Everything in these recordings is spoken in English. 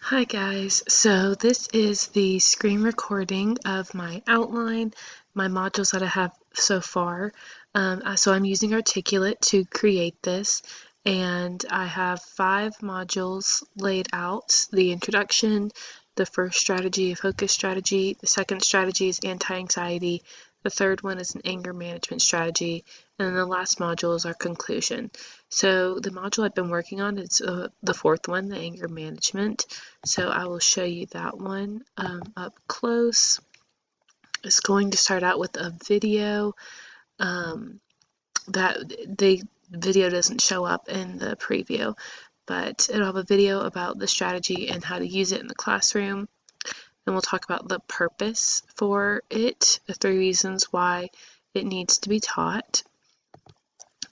Hi guys, so this is the screen recording of my outline, my modules that I have so far. So I'm using Articulate to create this, and I have 5 modules laid out: the introduction, the first strategy, a focus strategy, the second strategy is anti-anxiety, the third one is an anger management strategy, and then the last module is our conclusion. So the module I've been working on is the fourth one, the anger management. So I will show you that one up close. It's going to start out with a video that the video doesn't show up in the preview, but it'll have a video about the strategy and how to use it in the classroom. And we'll talk about the purpose for it, the 3 reasons why it needs to be taught.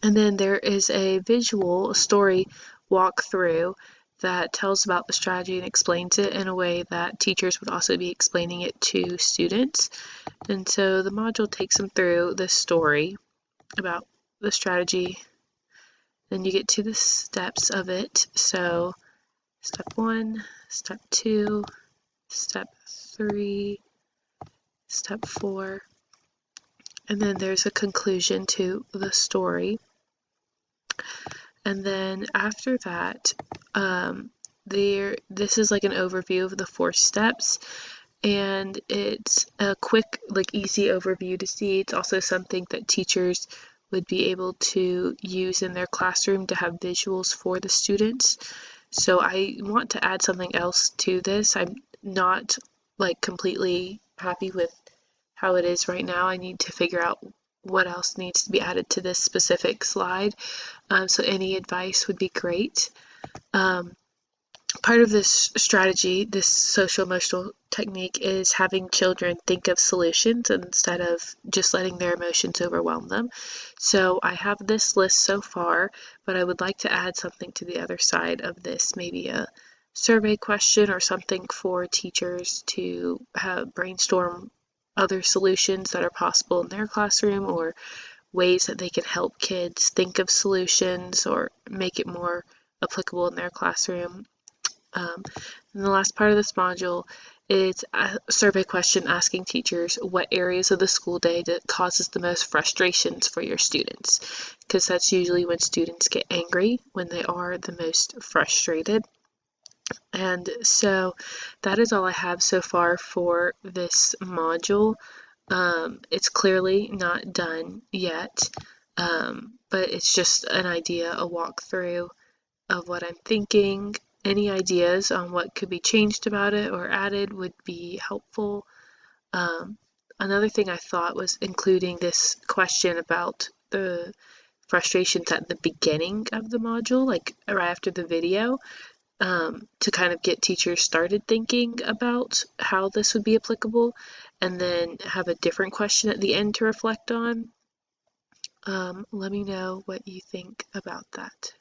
And then there is a visual, a story walkthrough that tells about the strategy and explains it in a way that teachers would also be explaining it to students. And so the module takes them through this story about the strategy. Then you get to the steps of it. So step 1, step 2, step 3, step 4, and then there's a conclusion to the story. And then after that, this is like an overview of the 4 steps, and it's a quick, like easy overview to see. It's also something that teachers would be able to use in their classroom to have visuals for the students. So I want to add something else to this. I'm not like completely happy with how it is right now. I need to figure out what else needs to be added to this specific slide. So any advice would be great. Part of this strategy, this social emotional technique, is having children think of solutions instead of just letting their emotions overwhelm them. So I have this list so far, but I would like to add something to the other side of this, maybe a survey question or something for teachers to brainstorm other solutions that are possible in their classroom, or ways that they can help kids think of solutions or make it more applicable in their classroom. And the last part of this module is a survey question asking teachers what areas of the school day that causes the most frustrations for your students, because that's usually when students get angry, when they are the most frustrated. And so that is all I have so far for this module. It's clearly not done yet, but it's just an idea, a walkthrough of what I'm thinking. Any ideas on what could be changed about it or added would be helpful. Another thing I thought was including this question about the frustrations at the beginning of the module, like right after the video, to kind of get teachers started thinking about how this would be applicable, and then have a different question at the end to reflect on. Let me know what you think about that.